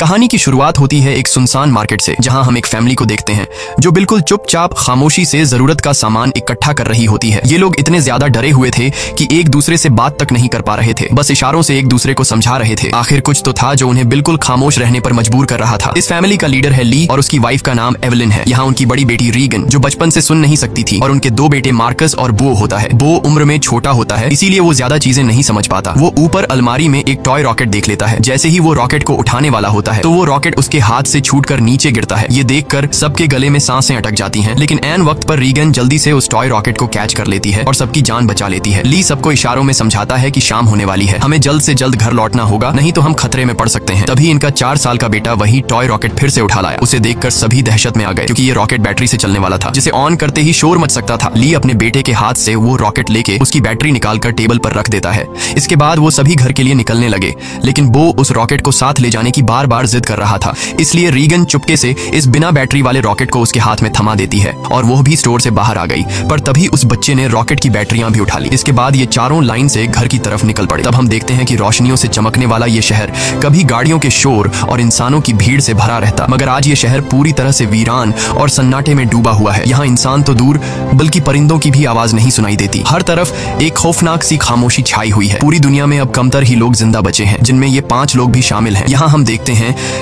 कहानी की शुरुआत होती है एक सुनसान मार्केट से, जहां हम एक फैमिली को देखते हैं जो बिल्कुल चुपचाप खामोशी से जरूरत का सामान इकट्ठा कर रही होती है। ये लोग इतने ज्यादा डरे हुए थे कि एक दूसरे से बात तक नहीं कर पा रहे थे, बस इशारों से एक दूसरे को समझा रहे थे। आखिर कुछ तो था जो उन्हें बिल्कुल खामोश रहने पर मजबूर कर रहा था। इस फैमिली का लीडर है ली और उसकी वाइफ का नाम एवलिन है। यहाँ उनकी बड़ी बेटी रीगन जो बचपन से सुन नहीं सकती थी, और उनके दो बेटे मार्कस और बो होता है। बो उम्र में छोटा होता है, इसीलिए वो ज्यादा चीजें नहीं समझ पाता। वो ऊपर अलमारी में एक टॉय रॉकेट देख लेता है। जैसे ही वो रॉकेट को उठाने वाला होता है तो वो रॉकेट उसके हाथ से छूटकर नीचे गिरता है। ये देखकर सबके गले में सांसें अटक जाती हैं, लेकिन ऐन वक्त पर रीगन जल्दी से उस टॉय रॉकेट को कैच कर लेती है और सबकी जान बचा लेती है। ली सबको इशारों में समझाता है कि शाम होने वाली है, हमें जल्द से जल्द घर लौटना होगा, नहीं तो हम खतरे में पड़ सकते हैं। तभी इनका 4 साल का बेटा वही टॉय रॉकेट फिर से उठा लाया। उसे देखकर सभी दहशत में आ गए, क्योंकि ये रॉकेट बैटरी से चलने वाला था, जिसे ऑन करते ही शोर मच सकता था। ली अपने बेटे के हाथ से वो रॉकेट लेके उसकी बैटरी निकालकर टेबल पर रख देता है। इसके बाद वो सभी घर के लिए निकलने लगे, लेकिन बो उस रॉकेट को साथ ले जाने की बार बार जिद कर रहा था। इसलिए रीगन चुपके से इस बिना बैटरी वाले रॉकेट को उसके हाथ में थमा देती है और वो भी स्टोर से बाहर आ गई। पर तभी उस बच्चे ने रॉकेट की बैटरियां भी उठा ली। इसके बाद ये चारों लाइन से घर की तरफ निकल पड़े। तब हम देखते हैं कि रोशनियों से चमकने वाला ये शहर कभी गाड़ियों के शोर और इंसानों की भीड़ से भरा रहता, मगर आज ये शहर पूरी तरह से वीरान और सन्नाटे में डूबा हुआ है। यहाँ इंसान तो दूर बल्कि परिंदों की भी आवाज नहीं सुनाई देती। हर तरफ एक खौफनाक सी खामोशी छाई हुई है। पूरी दुनिया में अब कमतर ही लोग जिंदा बचे हैं, जिनमें ये 5 लोग भी शामिल हैं। यहाँ हम देखते हैं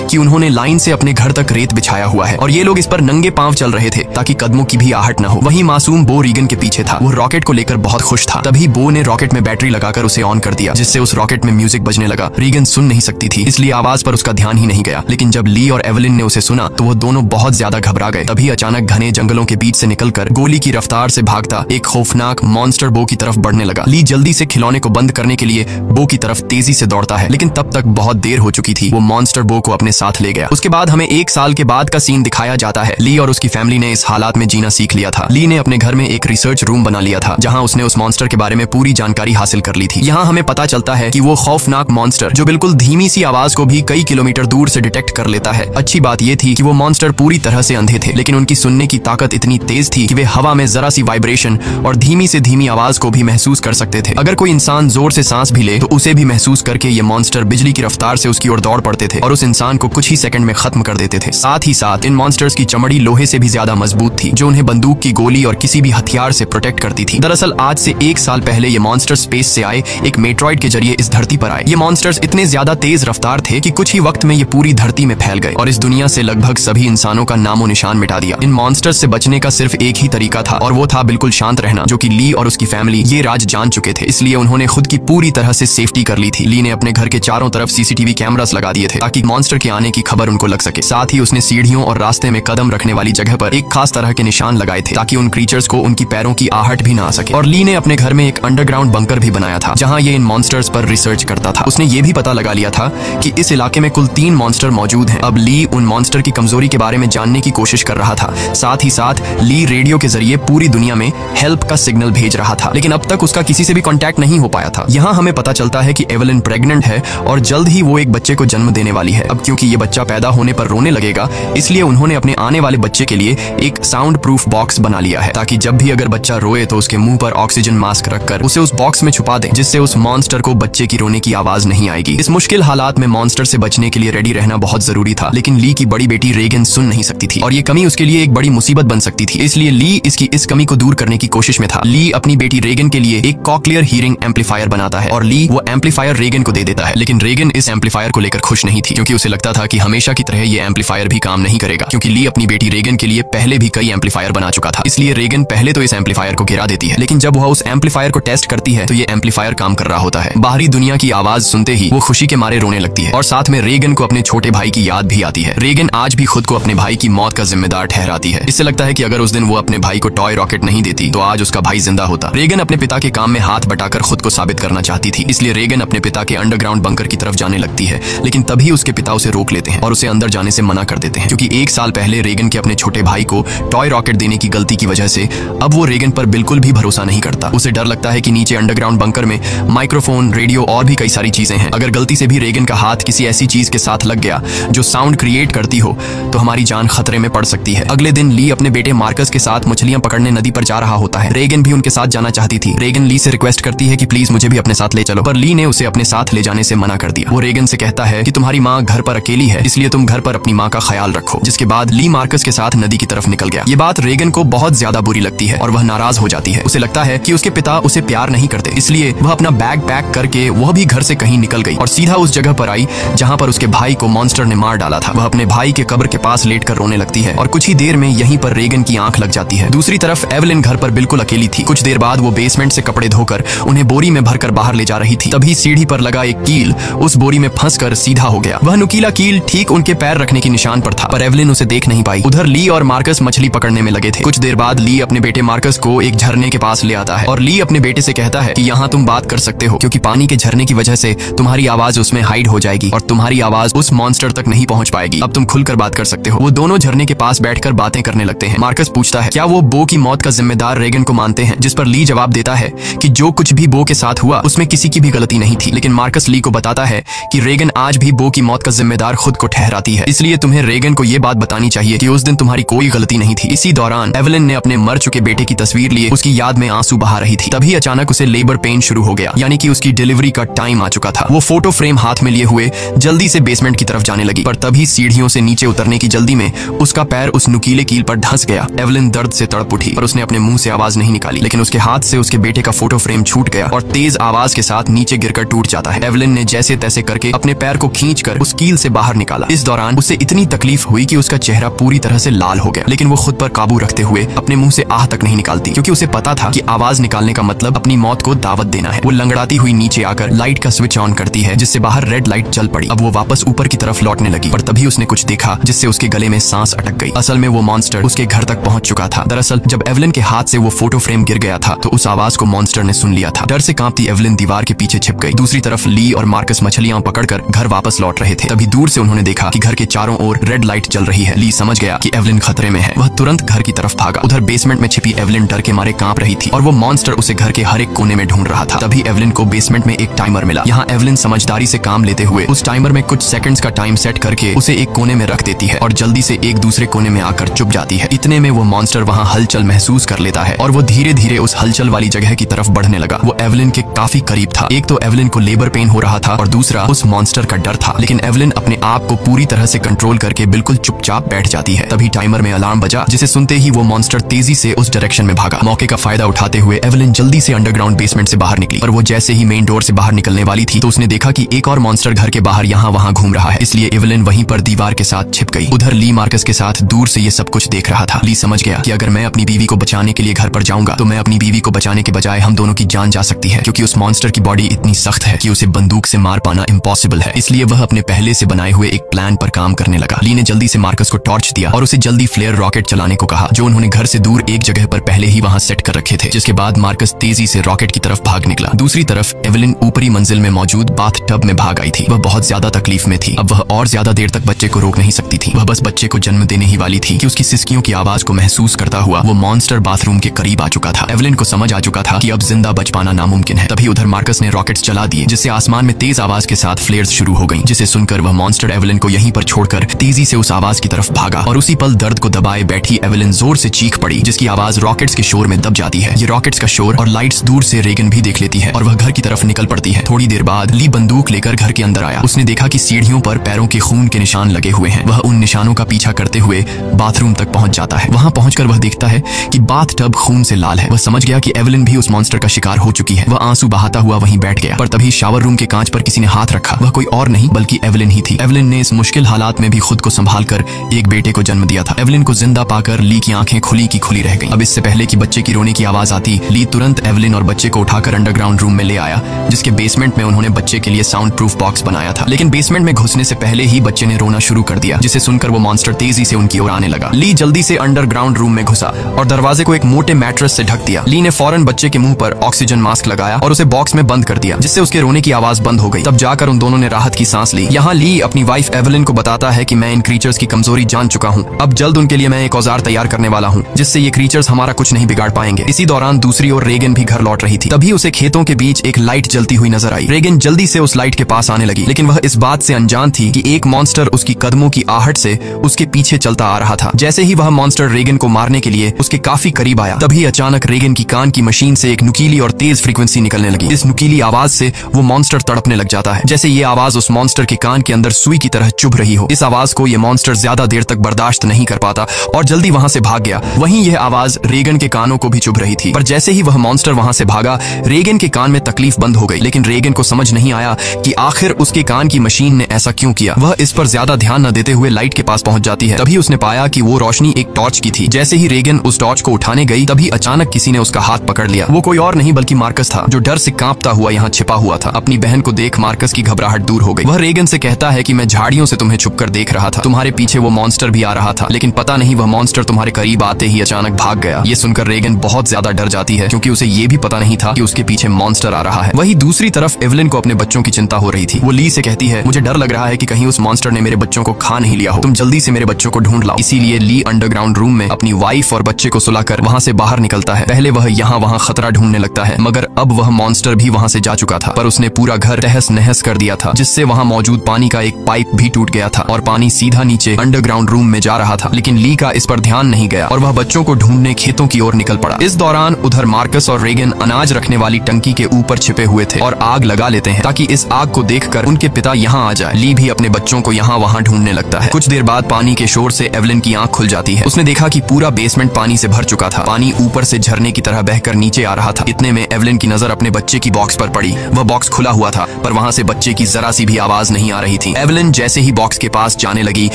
कि उन्होंने लाइन से अपने घर तक रेत बिछाया हुआ है और ये लोग इस पर नंगे पांव चल रहे थे ताकि कदमों की भी आहट न हो। वहीं मासूम बो रीगन के पीछे था। वो रॉकेट को लेकर बहुत खुश था। तभी बो ने रॉकेट में बैटरी लगाकर उसे ऑन कर दिया, जिससे उस रॉकेट में म्यूजिक बजने लगा। रीगन सुन नहीं सकती थी, इसलिए आवाज पर उसका ध्यान ही नहीं गया। लेकिन जब ली और एवलिन ने उसे सुना तो वो दोनों बहुत ज्यादा घबरा गए। तभी अचानक घने जंगलों के बीच से निकलकर गोली की रफ्तार से भागता एक खौफनाक मॉन्स्टर बो की तरफ बढ़ने लगा। ली जल्दी से खिलौने को बंद करने के लिए बो की तरफ तेजी से दौड़ता है, लेकिन तब तक बहुत देर हो चुकी थी। वो मॉन्स्टर बो को अपने साथ ले गया। उसके बाद हमें 1 साल के बाद का सीन दिखाया जाता है। ली और उसकी फैमिली ने इस हालात में जीना सीख लिया था। ली ने अपने घर में एक रिसर्च रूम बना लिया था, जहां उसने उस मॉन्स्टर के बारे में पूरी जानकारी हासिल कर ली थी। यहाँ हमें पता चलता है कि वो खौफनाक मॉन्स्टर जो बिल्कुल धीमी सी आवाज को भी कई किलोमीटर दूर से डिटेक्ट कर लेता है। अच्छी बात यह थी कि वो मॉन्स्टर पूरी तरह से अंधे थे, लेकिन उनकी सुनने की ताकत इतनी तेज थी कि वे हवा में जरा सी वाइब्रेशन और धीमी से धीमी आवाज को भी महसूस कर सकते थे। अगर कोई इंसान जोर से सांस भी ले तो उसे भी महसूस करके ये मॉन्स्टर बिजली की रफ्तार से उसकी ओर दौड़ पड़ते थे और उस इंसान को कुछ ही सेकंड में खत्म कर देते थे। साथ ही साथ इन मॉन्स्टर्स की चमड़ी लोहे से भी ज्यादा मजबूत थी, जो उन्हें बंदूक की गोली और किसी भी हथियार से प्रोटेक्ट करती थी। दरअसल आज से 1 साल पहले ये मॉन्स्टर स्पेस से आए एक मेट्रॉइड के जरिए इस धरती पर आए। ये मॉन्स्टर्स इतने ज्यादा तेज रफ्तार थे कि कुछ ही वक्त में ये पूरी धरती में फैल गए और इस दुनिया से लगभग सभी इंसानों का नामो निशान मिटा दिया। इन मॉन्स्टर्स से बचने का सिर्फ एक ही तरीका था, और वो था बिल्कुल शांत रहना, जो कि ली और उसकी फैमिली ये राज जान चुके थे। इसलिए उन्होंने खुद की पूरी तरह से सेफ्टी कर ली थी। ली ने अपने घर के चारों तरफ सीसीटीवी कैमरास लगा दिए थे ताकि मॉन्स्टर के आने की खबर उनको लग सके। साथ ही उसने सीढ़ियों और रास्ते में कदम रखने वाली जगह पर एक खास तरह के निशान लगाए थे ताकि उन क्रीचर्स को उनकी पैरों की आहट भी ना आ सके। और ली ने अपने घर में एक अंडरग्राउंड बंकर भी बनाया था, जहां ये इन मॉन्स्टर्स पर रिसर्च करता था। उसने ये भी पता लगा लिया था कि इस इलाके में कुल 3 मॉन्स्टर मौजूद हैं। अब ली उन मॉन्स्टर की कमजोरी के बारे में जानने की कोशिश कर रहा था। साथ ही साथ ली रेडियो के जरिए पूरी दुनिया में हेल्प का सिग्नल भेज रहा था, लेकिन अब तक उसका किसी से भी कॉन्टैक्ट नहीं हो पाया था। यहाँ हमें पता चलता है कि एवलिन प्रेग्नेंट है और जल्द ही वो एक बच्चे को जन्म देने वाली है। अब क्योंकि ये बच्चा पैदा होने पर रोने लगेगा, इसलिए उन्होंने अपने आने वाले बच्चे के लिए एक साउंड प्रूफ बॉक्स बना लिया है, ताकि जब भी अगर बच्चा रोए तो उसके मुंह पर ऑक्सीजन मास्क रखकर उसे उस बॉक्स में छुपा दें, जिससे उस मॉन्स्टर को बच्चे की रोने की आवाज नहीं आएगी। इस मुश्किल हालात में मॉन्स्टर से बचने के लिए रेडी रहना बहुत जरूरी था, लेकिन ली की बड़ी बेटी रीगन सुन नहीं सकती थी और ये कमी उसके लिए एक बड़ी मुसीबत बन सकती थी। इसलिए ली इसकी इस कमी को दूर करने की कोशिश में था। ली अपनी बेटी रीगन के लिए एक कॉक्लियर हीरिंग एम्पलीफायर बनाता है और ली वो एम्पलीफायर रीगन को दे देता है। लेकिन रीगन इस एम्पलीफायर को लेकर खुश नहीं थी, क्योंकि उसे लगता था कि हमेशा की तरह ये एम्पलीफायर भी काम नहीं करेगा, क्योंकि ली अपनी बेटी रीगन के लिए पहले भी कई एम्पलीफायर बना चुका था। इसलिए रीगन पहले तो इस एम्पलीफायर को गिरा देती है, लेकिन जब वह उस एम्पलीफायर को टेस्ट करती है तो ये एम्पलीफायर काम कर रहा होता है। बाहरी दुनिया की आवाज सुनते ही वो खुशी के मारे रोने लगती है और साथ में रीगन को अपने छोटे भाई की याद भी आती है। रीगन आज भी खुद को अपने भाई की मौत का जिम्मेदार ठहराती है। इससे लगता है कि अगर उस दिन वो अपने भाई को टॉय रॉकेट नहीं देती तो आज उसका भाई जिंदा होता। रीगन अपने पिता के काम में हाथ बटाकर खुद को साबित करना चाहती थी, इसलिए रीगन अपने पिता के अंडरग्राउंड बंकर की तरफ जाने लगती है, लेकिन तभी उसके पिता उसे रोक लेते हैं और उसे अंदर जाने से मना कर देते हैं, क्योंकि 1 साल पहले रीगन के अपने छोटे भाई को टॉय रॉकेट देने की गलती की वजह से अब वो रीगन पर बिल्कुल भी भरोसा नहीं करता। उसे डर लगता है कि नीचे अंडरग्राउंड बंकर में माइक्रोफोन, रेडियो और भी कई सारी चीजें हैं। अगर गलती से भी रीगन का हाथ किसी ऐसी चीज के साथ लग गया जो साउंड क्रिएट करती हो तो हमारी जान खतरे में पड़ सकती है। अगले दिन ली अपने बेटे मार्कस के साथ मछलियां पकड़ने नदी पर जा रहा होता है। रीगन भी उनके साथ जाना चाहती थी। रीगन ली से रिक्वेस्ट करती है कि प्लीज मुझे भी अपने साथ ले चलो, पर ली ने उसे अपने साथ ले जाने से मना कर दिया। वो रीगन से कहता है कि तुम्हारी माँ घर पर अकेली है, इसलिए तुम घर पर अपनी माँ का ख्याल रखो। जिसके बाद ली मार्कस के साथ नदी की तरफ निकल गया। ये बात रेगन को बहुत ज्यादा बुरी लगती है और वह नाराज हो जाती है। उसे लगता है कि उसके पिता उसे प्यार नहीं करते, इसलिए वह अपना बैग पैक करके वह भी घर से कहीं निकल गई और सीधा उस जगह पर आई जहाँ पर उसके भाई को मॉन्स्टर ने मार डाला था। वह अपने भाई के कब्र के पास लेटकर रोने लगती है और कुछ ही देर में यहीं पर रेगन की आंख लग जाती है। दूसरी तरफ एवलिन घर पर बिल्कुल अकेली थी। कुछ देर बाद वो बेसमेंट से कपड़े धोकर उन्हें बोरी में भरकर बाहर ले जा रही थी। तभी सीढ़ी पर लगा एक कील उस बोरी में फंसकर सीधा हो गया। वह नुकीला कील ठीक उनके पैर रखने की निशान पर था, पर एवलिन उसे देख नहीं पाई। उधर ली और मार्कस मछली पकड़ने में लगे थे। कुछ देर बाद ली अपने बेटे मार्कस को एक झरने के पास ले आता है और ली अपने बेटे से कहता है कि यहाँ तुम बात कर सकते हो, क्योंकि पानी के झरने की वजह से तुम्हारी आवाज उसमें हाइड हो जाएगी और तुम्हारी आवाज उस मॉन्स्टर तक नहीं पहुंच पाएगी। अब तुम खुलकर बात कर सकते हो। वो दोनों झरने के पास बैठकर बातें करने लगते हैं। मार्कस पूछता है क्या वो बो की मौत का जिम्मेदार रेगन को मानते हैं, जिस पर ली जवाब देता है कि जो कुछ भी बो के साथ हुआ उसमें किसी की भी गलती नहीं थी। लेकिन मार्कस ली को बताता है कि रेगन आज भी बो की मौत का जिम्मेदार खुद को ठहराती है, इसलिए तुम्हें रेगन को ये बात बतानी चाहिए कि उस दिन तुम्हारी कोई गलती नहीं थी। इसी दौरान एवलिन ने अपने मर चुके बेटे की तस्वीर लिए उसकी याद में आंसू बहा रही थी। तभी अचानक उसे लेबर पेन शुरू हो गया, यानी कि उसकी डिलीवरी का टाइम आ चुका था। वो फोटो फ्रेम हाथ में लिए हुए जल्दी से बेसमेंट की तरफ जाने लगी, पर तभी सीढ़ियों से नीचे उतरने की जल्दी में उसका पैर उस नुकीले कील पर धंस गया। एवलिन दर्द से तड़प उठी, पर उसने अपने मुंह से आवाज नहीं निकाली, लेकिन उसके हाथ से उसके बेटे का फोटो फ्रेम छूट गया और तेज आवाज के साथ नीचे गिरकर टूट जाता है। एवलिन ने जैसे तैसे करके अपने पैर को खींचकर उस कील से बाहर निकाला। इस दौरान उसे इतनी तकलीफ हुई कि उसका चेहरा पूरी तरह से लाल हो गया, लेकिन वो खुद पर काबू रखते हुए अपने मुंह से आह तक नहीं निकालती, क्योंकि उसे पता था कि आवाज निकालने का मतलब अपनी मौत को दावत देना है। वो लंगड़ाती हुई नीचे आकर लाइट का स्विच ऑन करती है, जिससे बाहर रेड लाइट जल पड़ी। अब वो वापस ऊपर की तरफ लौटने लगी, पर तभी उसने कुछ देखा जिससे उसके गले में सांस अटक गई। असल में वो मॉन्स्टर उसके घर तक पहुंच चुका था। दरअसल जब एवलिन के हाथ से वो फोटो फ्रेम गिर गया था तो उस आवाज को मॉन्स्टर ने सुन लिया था। डर से कांपती एवलिन दीवार के पीछे छिप गई। दूसरी तरफ ली और मार्कस मछलियां पकड़कर घर वापस लौट रहे थे। तभी दूर से उन्होंने देखा कि घर के चारों ओर रेड लाइट जल रही है। ली समझ गया कि एवलिन खतरे में है। वह तुरंत घर की तरफ भागा। उधर बेसमेंट में छिपी एवलिन डर के मारे कांप रही थी और वो मॉन्स्टर उसे घर के हर एक कोने में ढूंढ रहा था। तभी एवलिन को बेसमेंट में एक टाइमर मिला। यहाँ एवलिन समझदारी से काम लेते हुए उस टाइमर में कुछ सेकंड्स का टाइम सेट करके उसे एक कोने में रख देती है और जल्दी से एक दूसरे कोने में आकर चुप जाती है। इतने में वो मॉन्स्टर वहाँ हलचल महसूस कर लेता है और वो धीरे धीरे उस हलचल वाली जगह की तरफ बढ़ने लगा। वो एवलिन के काफी करीब था। एक तो एवलिन को लेबर पेन हो रहा था और दूसरा उस मॉन्स्टर का डर था, लेकिन एवलिन अपने आप को पूरी तरह से कंट्रोल करके बिल्कुल चुपचाप बैठ जाती है। तभी टाइमर में अलार्म बजा, जिसे सुनते ही वो मॉन्स्टर तेजी से उस डायरेक्शन में भागा। मौके का फायदा उठाते हुए एवलिन जल्दी से अंडरग्राउंड बेसमेंट से बाहर निकली, और वो जैसे ही मेन डोर से बाहर निकलने वाली थी तो उसने देखा कि एक और मॉन्स्टर घर के बाहर यहाँ वहाँ घूम रहा है, इसलिए एवलिन वहीं पर दीवार के साथ छिप गई। उधर ली मार्कस के साथ दूर से ये सब कुछ देख रहा था। ली समझ गया कि अगर मैं अपनी बीवी को बचाने के लिए घर पर जाऊंगा तो मैं अपनी बीवी को बचाने के बजाय हम दोनों की जान जा सकती है, क्योंकि उस मॉन्स्टर की बॉडी इतनी सख्त है कि उसे बंदूक से मार पाना इम्पॉसिबल है। इसलिए वह अपने पहले से बनाए हुए एक प्लान पर काम करने लगा। ली ने जल्दी से मार्कस को टॉर्च दिया और उसे जल्दी फ्लेयर रॉकेट चलाने को कहा, जो उन्होंने घर से दूर एक जगह पर पहले ही वहां सेट कर रखे थे। जिसके बाद मार्कस तेजी से रॉकेट की तरफ भाग निकला। दूसरी तरफ एवलिन ऊपरी मंजिल में मौजूद बाथ टब में भाग आई थी। वह बहुत ज्यादा तकलीफ में थी। अब वह और ज्यादा देर तक बच्चे को रोक नहीं सकती थी। वह बस बच्चे को जन्म देने ही वाली थी कि उसकी सिसकियों की आवाज को महसूस करता हुआ वो मॉन्स्टर बाथरूम के करीब आ चुका था। एवलिन को समझ आ चुका था कि अब जिंदा बच पाना नामुमकिन है। तभी उधर मार्कस ने रॉकेट्स चला दिए, जिससे आसमान में तेज आवाज के साथ फ्लेयर्स शुरू हो गईं, जिसे सुनकर वह मॉन्स्टर एवलिन को यहीं पर छोड़कर तेजी से उस आवाज की तरफ भागा और उसी पल दर्द को दबाए बैठी एवलिन जोर से चीख पड़ी, जिसकी आवाज रॉकेट्स के शोर में दब जाती है। ये रॉकेट्स का शोर और लाइट्स दूर से रेगन भी देख लेती है और वह घर की तरफ निकल पड़ती है। थोड़ी देर बाद ली बंदूक लेकर घर के अंदर आया। उसने देखा कि सीढ़ियों पर पैरों के खून के निशान लगे हुए हैं। वह उन निशानों का पीछा करते हुए बाथरूम तक पहुंच जाता है। वहां पहुंचकर वह देखता है कि बाथ टब खून से लाल है। वह समझ गया कि एवलिन भी उस मॉन्स्टर का शिकार हो चुकी है। वह आंसू बहाता हुआ वहीं बैठ गया, पर तभी शावर रूम के कांच पर किसी ने हाथ रखा। वह कोई और नहीं बल्कि एवलिन ही थी। एवलिन ने इस मुश्किल हालात में भी खुद को संभाल कर एक बेटे को जन्म दिया था। एवलिन को जिंदा पाकर ली की आंखें खुली की खुली रह गईं। अब इससे पहले कि बच्चे की रोने की आवाज आती, ली तुरंत एवलिन और बच्चे को उठाकर अंडरग्राउंड रूम में ले आया, जिसके बेसमेंट में उन्होंने बच्चे के लिए साउंड प्रूफ बॉक्स बनाया था। लेकिन बेसमेंट में घुसने से पहले ही बच्चे ने रोना शुरू कर दिया, जिसे सुनकर वो मॉन्स्टर तेजी से उनकी ओर आने लगा। ली जल्दी से अंडरग्राउंड रूम में घुसा और दरवाजे को एक मोटे मैट्रेस से ढक दिया। ली ने फौरन बच्चे के मुंह पर ऑक्सीजन मास्क लगाया और उसे बॉक्स में बंद कर दिया, जिससे उसके रोने की आवाज बंद हो गई। तब जाकर उन दोनों ने राहत की सांस ली। यहाँ ली अपनी वाइफ एवलिन को बताता है कि मैं इन क्रीचर्स की कमजोरी जान चुका हूँ। अब जल्द उनके लिए मैं एक औजार तैयार करने वाला हूँ, जिससे ये क्रीचर्स हमारा कुछ नहीं बिगाड़ पाएंगे। इसी दौरान दूसरी ओर रेगन भी घर लौट रही थी। तभी उसे खेतों के बीच एक लाइट जलती हुई नजर आई। रेगन जल्दी से उस लाइट के पास आने लगी, लेकिन वह इस बात से अनजान थी कि एक मॉन्स्टर उसकी कदमों की आहट से उसके पीछे चलता आ रहा था। जैसे ही वह मॉन्स्टर रेगन को मारने के लिए उसके काफी करीब आया, तभी अचानक रेगन की कान की मशीन से एक नुकीली और तेज फ्रीक्वेंसी निकलने लगी। इस नुकीली आवाज से वो मॉन्स्टर तड़पने लग जाता है। जैसे ये आवाज उस मॉन्स्टर के कान कान के अंदर सुई की तरह चुभ रही हो। इस आवाज को ये मॉन्स्टर ज्यादा देर तक बर्दाश्त नहीं कर पाता और जल्दी वहां से भाग गया। वहीं यह आवाज रेगन के कानों को भी चुभ रही थी, पर जैसे ही वह मॉन्स्टर वहां से भागा, रेगन के कान में तकलीफ बंद हो गई। लेकिन रेगन को समझ नहीं आया कि आखिर उसके कान की मशीन ने ऐसा क्यों किया। वह इस पर ज्यादा ध्यान न देते हुए लाइट के पास पहुंच जाती है। तभी उसने पाया कि वो रोशनी एक टॉर्च की थी। जैसे ही रेगन उस टॉर्च को उठाने गई, तभी अचानक किसी ने उसका हाथ पकड़ लिया। वो कोई और नहीं बल्कि मार्कस था, जो डर से कांपता हुआ यहाँ छिपा हुआ था। अपनी बहन को देख मार्कस की घबराहट दूर हो गई। वह रेगन से कहता है कि मैं झाड़ियों से तुम्हें छुपकर देख रहा था, तुम्हारे पीछे वो मॉन्स्टर भी आ रहा था, लेकिन पता नहीं वह मॉन्स्टर तुम्हारे करीब आते ही अचानक भाग गया। ये सुनकर रेगन बहुत ज्यादा डर जाती है, क्योंकि उसे ये भी पता नहीं था कि उसके पीछे मॉन्स्टर आ रहा है। वहीं दूसरी तरफ एवलिन को अपने बच्चों की चिंता हो रही थी। वो ली से कहती है, मुझे डर लग रहा है कि कहीं उस मॉन्स्टर ने मेरे बच्चों को खा नहीं लिया हो, तुम जल्दी से मेरे बच्चों को ढूंढ लाओ। इसीलिए ली अंडरग्राउंड रूम में अपनी वाइफ और बच्चे को सुलाकर वहां से बाहर निकलता है। पहले वह यहाँ वहां खतरा ढूंढने लगता है, मगर अब वह मॉन्स्टर भी वहां से जा चुका था। पर उसने पूरा घर तहस नहस कर दिया था, जिससे वहां मौजूद पानी का एक पाइप भी टूट गया था और पानी सीधा नीचे अंडरग्राउंड रूम में जा रहा था। लेकिन ली का इस पर ध्यान नहीं गया और वह बच्चों को ढूंढने खेतों की ओर निकल पड़ा। इस दौरान उधर मार्कस और रेगन अनाज रखने वाली टंकी के ऊपर छिपे हुए थे और आग लगा लेते हैं, ताकि इस आग को देखकर उनके पिता यहाँ आ जाए। ली भी अपने बच्चों को यहाँ वहां ढूंढने लगता है। कुछ देर बाद पानी के शोर से एवलिन की आंख खुल जाती है। उसने देखा कि पूरा बेसमेंट पानी से भर चुका था। पानी ऊपर से झरने की तरह बहकर नीचे आ रहा था। इतने में एवलिन की नजर अपने बच्चे की बॉक्स पर पड़ी। वह बॉक्स खुला हुआ था, पर वहां से बच्चे की जरा सी भी आवाज नहीं आ रही थी। एवलिन जैसे ही बॉक्स के पास जाने लगी,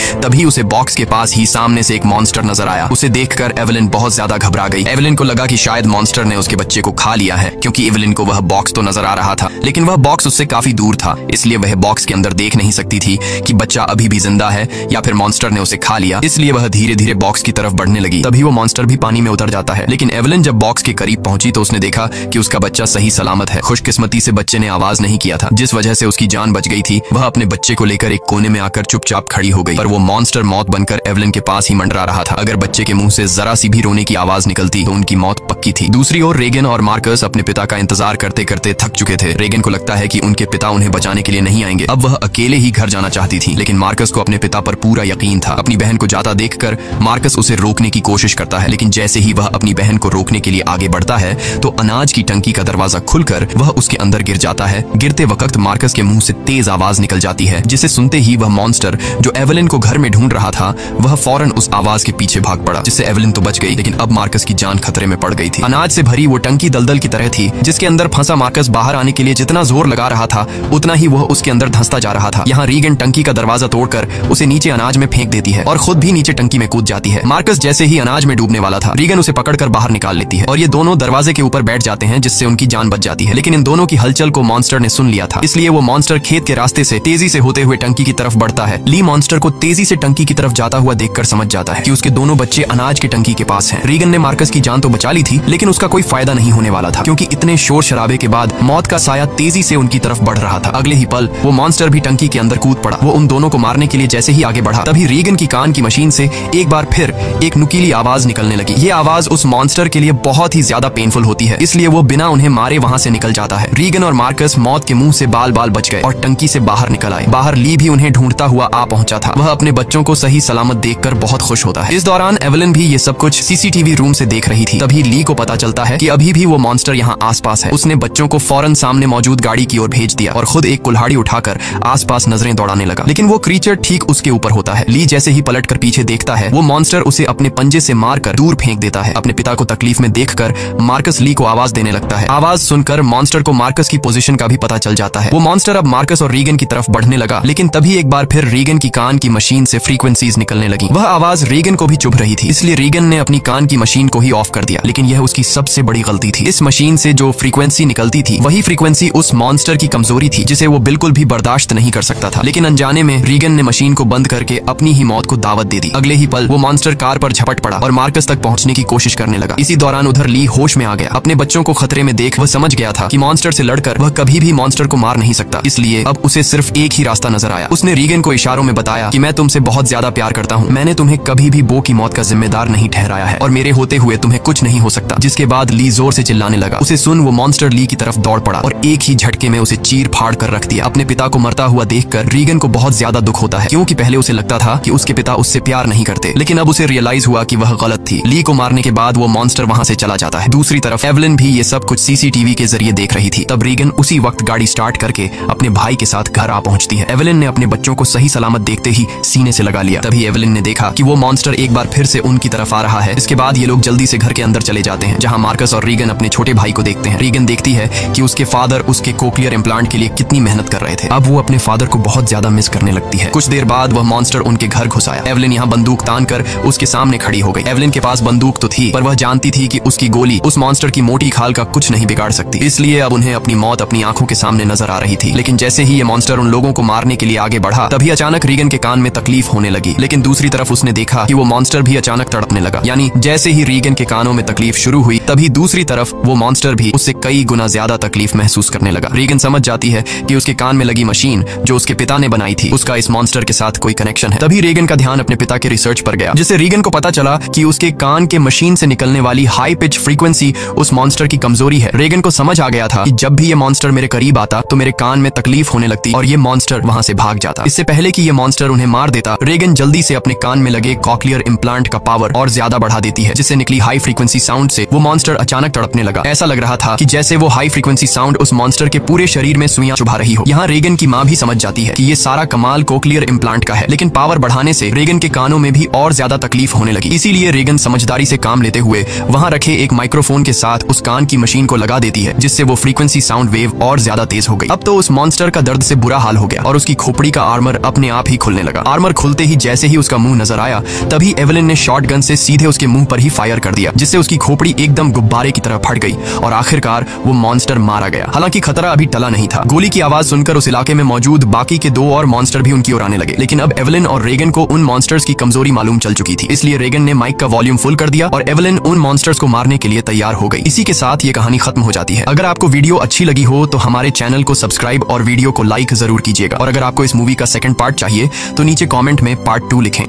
तभी उसे बॉक्स के पास ही सामने से एक मॉन्स्टर नजर आया। उसे देखकर एवलिन बहुत ज्यादा घबरा गई। एवलिन को लगा कि शायद मॉन्स्टर ने उसके बच्चे को खा लिया है, क्योंकि एवलिन को वह बॉक्स तो नजर आ रहा था, लेकिन वह बॉक्स उससे काफी दूर था। इसलिए वह बॉक्स के अंदर देख नहीं सकती थी कि बच्चा अभी भी जिंदा है या फिर मॉन्स्टर ने उसे खा लिया। इसलिए वह धीरे धीरे बॉक्स की तरफ बढ़ने लगी। तभी वो मॉन्स्टर भी पानी में उतर जाता है। लेकिन एवलिन जब बॉक्स के करीब पहुंची तो उसने देखा कि उसका बच्चा सही सलामत है। खुशकिस्मती से बच्चे ने आवाज नहीं किया था, जिस वजह से उसकी जान बच गई थी। वह अपने बच्चे को लेकर एक कोने में आकर चुपचाप खड़ी हो गई। पर वो मॉन्स्टर मौत बनकर एवलिन के पास ही मंडरा रहा था। अगर बच्चे के मुंह से जरा सी भी रोने की आवाज निकलती तो उनकी मौत पक्की थी। दूसरी ओर रेगन और मार्कस अपने पिता का इंतजार करते करते थक चुके थे। रेगन को लगता है कि उनके पिता उन्हें बचाने के लिए नहीं आएंगे। अब वह अकेले ही घर जाना चाहती थी, लेकिन मार्कस को अपने पिता पर पूरा यकीन था। अपनी बहन को जाता देखकर मार्कस उसे रोकने की कोशिश करता है, लेकिन जैसे ही वह अपनी बहन को रोकने के लिए आगे बढ़ता है तो अनाज की टंकी का दरवाजा खुलकर वह उसके अंदर गिर जाता है। गिरते वक्त मार्कस के मुंह से तेज आवाज निकल जाती है, जिसे सुनते ही वह मॉन्स्टर जो एवलिन को घर में ढूंढ रहा था, वह फौरन उस आवाज के पीछे भाग पड़ा, जिससे एवलिन तो बच गई, लेकिन अब मार्कस की जान खतरे में पड़ गई थी। अनाज से भरी वो टंकी दलदल की तरह थी, जिसके अंदर फंसा मार्कस बाहर आने के लिए जितना जोर लगा रहा था, उतना ही वह उसके अंदर धंसता जा रहा था। यहाँ रीगन टंकी का दरवाजा तोड़कर उसे नीचे अनाज में फेंक देती है और खुद भी नीचे टंकी में कूद जाती है। मार्कस जैसे ही अनाज में डूबने वाला था, रीगन उसे पकड़कर बाहर निकाल लेती है और ये दोनों दरवाजे के ऊपर बैठ जाते हैं, जिससे उनकी जान बच जाती है। लेकिन इन दोनों की हलचल को मॉन्स्टर ने सुन लिया था, इसलिए वो मॉन्स्टर खेत के रास्ते से तेजी से होते हुए टंकी की तरफ बढ़ता है। ली मॉन्स्टर को तेजी से टंकी की तरफ जाता हुआ देखकर समझ जाता है कि उसके दोनों बच्चे अनाज की टंकी के पास हैं। रीगन ने मार्कस की जान तो बचा ली थी, लेकिन उसका कोई फायदा नहीं होने वाला था, क्योंकि इतने शोर शराबे के बाद मौत का साया तेजी से उनकी तरफ बढ़ रहा था। अगले ही पल वो मॉन्स्टर भी टंकी के अंदर कूद पड़ा। वो उन दोनों को मारने के लिए जैसे ही आगे बढ़ा, तभी रीगन की कान की मशीन से एक बार फिर एक नुकीली आवाज निकलने लगी। ये आवाज उस मॉन्स्टर के लिए बहुत ही ज्यादा पेनफुल होती है, इसलिए वो बिना उन्हें मारे वहां से निकल जाता है। रीगन और मार्कस मौत के मुंह से बाल बाल बच गए और टंकी से बाहर निकल आए। बाहर ली भी उन्हें ढूंढता हुआ आ पहुंचा था। वह अपने बच्चों को सही सलामत देखकर बहुत खुश होता है। इस दौरान एवलिन भी ये सब कुछ सीसीटीवी रूम से देख रही थी। तभी ली को पता चलता है कि अभी भी वो मॉन्स्टर यहाँ आसपास है। उसने बच्चों को फौरन सामने मौजूद गाड़ी की ओर भेज दिया और खुद एक कुल्हाड़ी उठाकर आसपास नजरें दौड़ाने लगा, लेकिन वो क्रीचर ठीक उसके ऊपर होता है। ली जैसे ही पलटकर पीछे देखता है, वो मॉन्स्टर उसे अपने पंजे से मारकर दूर फेंक देता है। अपने पिता को तकलीफ में देखकर मार्कस ली को आवाज देने लगता है। आवाज सुनकर मॉन्स्टर को मार्कस की पोजीशन का भी पता चल जाता है। वो मॉन्स्टर अब मार्कस और रीगन की तरफ बढ़ने लगा, लेकिन तभी एक बार फिर रीगन की कान की मशीन से फ्रीक्वेंसीज निकलने लगी। वह आवाज रीगन को भी चुभ रही थी, इसलिए रीगन ने अपनी कान की मशीन को ही ऑफ कर दिया, लेकिन यह उसकी सबसे बड़ी गलती थी। इस मशीन से जो फ्रीक्वेंसी निकलती थी, वही फ्रीक्वेंसी उस मॉन्स्टर की कमजोरी थी, जिसे वो बिल्कुल भी बर्दाश्त नहीं कर सकता था। लेकिन अनजाने में रीगन ने मशीन को बंद करके अपनी ही मौत को दावत दे दी। अगले ही पल वो मॉन्स्टर कार पर झपट पड़ा और मार्कस तक पहुंचने की कोशिश करने लगा। इसी दौरान उधर ली होश में आ गया। अपने बच्चों को खतरे में देख वह समझ गया था कि मॉन्स्टर से लड़कर वह कभी भी मॉन्स्टर को मार नहीं सकता, इसलिए अब उसे सिर्फ एक ही रास्ता नजर आया। उसने रीगन को इशारों में बताया कि मैं तुमसे बहुत ज्यादा प्यार करता हूँ, मैंने तुम्हें कभी भी बो की मौत का जिम्मेदार नहीं ठहराया है और मेरे होते हुए तुम्हें कुछ नहीं हो सकता। जिसके बाद ली जोर से चिल्लाने लगा। उसे सुन वो मॉन्स्टर ली की तरफ दौड़ पड़ा और एक ही झटके में उसे चीर फाड़ कर रख दिया। अपने पिता को मरता हुआ देखकर रीगन को बहुत ज्यादा दुख होता है, क्योंकि पहले उसे लगता था कि उसके पिता उससे प्यार नहीं करते, लेकिन अब उसे रियलाइज हुआ कि वह गलत थी। ली को मारने के बाद वो मॉन्स्टर वहां से चला जाता है। दूसरी तरफ एवलिन भी ये सब कुछ सीसीटीवी के जरिए देख रही थी। तब रीगन उसी वक्त गाड़ी स्टार्ट करके अपने भाई के साथ घर आ पहुंचती पहुंचती है। एवेलिन ने अपने बच्चों को सही सलामत देखते ही सीने से लगा लिया। तभी एवेलिन ने देखा कि वो मॉन्स्टर एक बार फिर से उनकी तरफ आ रहा है। इसके बाद ये लोग जल्दी से घर के अंदर चले जाते हैं, जहाँ मार्कस और रीगन अपने छोटे भाई को देखते हैं। रीगन देखती है कि उसके फादर उसके कोक्लियर इम्प्लांट के लिए कितनी मेहनत कर रहे थे। अब वो अपने फादर को बहुत ज्यादा मिस करने लगती है। कुछ देर बाद वह मॉन्स्टर उनके घर घुस आया। एवेलिन यहाँ बंदूक तान कर उसके सामने खड़ी हो गई। एवेलिन के पास बंदूक तो थी, पर वह जानती थी कि उसकी गोली उस मॉन्स्टर की मोटी खाल का कुछ नहीं बिगाड़ सकती। इसलिए अब उन्हें अपनी मौत अपनी आंखों के सामने नजर आ रही थी। लेकिन जैसे ही ये मॉन्स्टर उन लोगों को मारने के लिए आगे बढ़ा, तभी अचानक रीगन के कान में तकलीफ होने लगी। लेकिन दूसरी तरफ उसने देखा कि वो मॉन्स्टर भी अचानक तड़पने लगा। यानी जैसे ही रीगन के कानों में तकलीफ शुरू हुई, तभी दूसरी तरफ वो मॉन्स्टर भी उससे कई गुना ज्यादा तकलीफ महसूस करने लगा। रीगन समझ जाती है कि उसके कान में लगी मशीन जो उसके पिता ने बनाई थी, उसका इस मॉन्स्टर के साथ कोई कनेक्शन है। तभी रीगन का ध्यान अपने पिता के रिसर्च पर गया, जिससे रीगन को पता चला कि उसके कान के मशीन से निकलने वाली हाई पिच फ्रीक्वेंसी उस मॉन्स्टर की कमजोरी है। रीगन को समझ आ गया था कि जब भी ये मॉन्स्टर मेरे करीब आता तो मेरे कान में तकलीफ होने लगती और ये मॉन्स्टर वहां से भाग जाता। इससे पहले कि ये मॉन्स्टर उन्हें मार देता, रीगन जल्दी से अपने कान में लगे कॉक्लियर इम्प्लांट का पावर और ज्यादा बढ़ा देती है, जिससे निकली हाई फ्रीक्वेंसी साउंड से वो मॉन्स्टर अचानक तड़पने लगा। ऐसा लग रहा था कि जैसे वो हाई फ्रीक्वेंसी साउंड उस मॉन्स्टर के पूरे शरीर में सुइयां चुभा रही हो। यहाँ रीगन की माँ भी समझ जाती है कि ये सारा कमाल कोक्लियर इम्प्लांट का है, लेकिन पावर बढ़ाने से रीगन के कानों में भी और ज्यादा तकलीफ होने लगी। इसीलिए रीगन समझदारी से काम लेते हुए वहां रखे एक माइक्रोफोन के साथ उस कान की मशीन को लगा देती है, जिससे वो फ्रीक्वेंसी साउंड वेव और ज्यादा तेज हो गई। अब तो उस मॉन्स्टर का दर्द से बुरा हाल हो गया और उसकी खोपड़ी का आर्मर अपने आप ही खुलने लगा। आर्मर खुलते ही जैसे ही उसका मुंह नजर आया, तभी एवेलिन ने शॉटगन से सीधे उसके मुंह पर ही फायर कर दिया, जिससे उसकी खोपड़ी एकदम गुब्बारे की तरह फट गई और आखिरकार वो मॉन्स्टर मारा गया। हालांकि खतरा अभी टला नहीं था। गोली की आवाज सुनकर उस इलाके में मौजूद बाकी के 2 और मॉन्स्टर भी उनकी ओर आने लगे। लेकिन अब एवेलिन और रीगन को उन मॉन्स्टर्स की कमजोरी मालूम चल चुकी थी, इसलिए रीगन ने माइक का वॉल्यूम फुल कर दिया और एवेलिन उन मॉन्स्टर्स को मारने के लिए तैयार हो गई। इसी के साथ ये कहानी खत्म हो जाती है। अगर आपको वीडियो अच्छी लगी हो तो हमारे चैनल को सब्सक्राइब और वीडियो को लाइक जरूर कीजिएगा। और अगर आपको इस मूवी का सेकंड पार्ट चाहिए तो नीचे कमेंट में पार्ट 2 लिखें।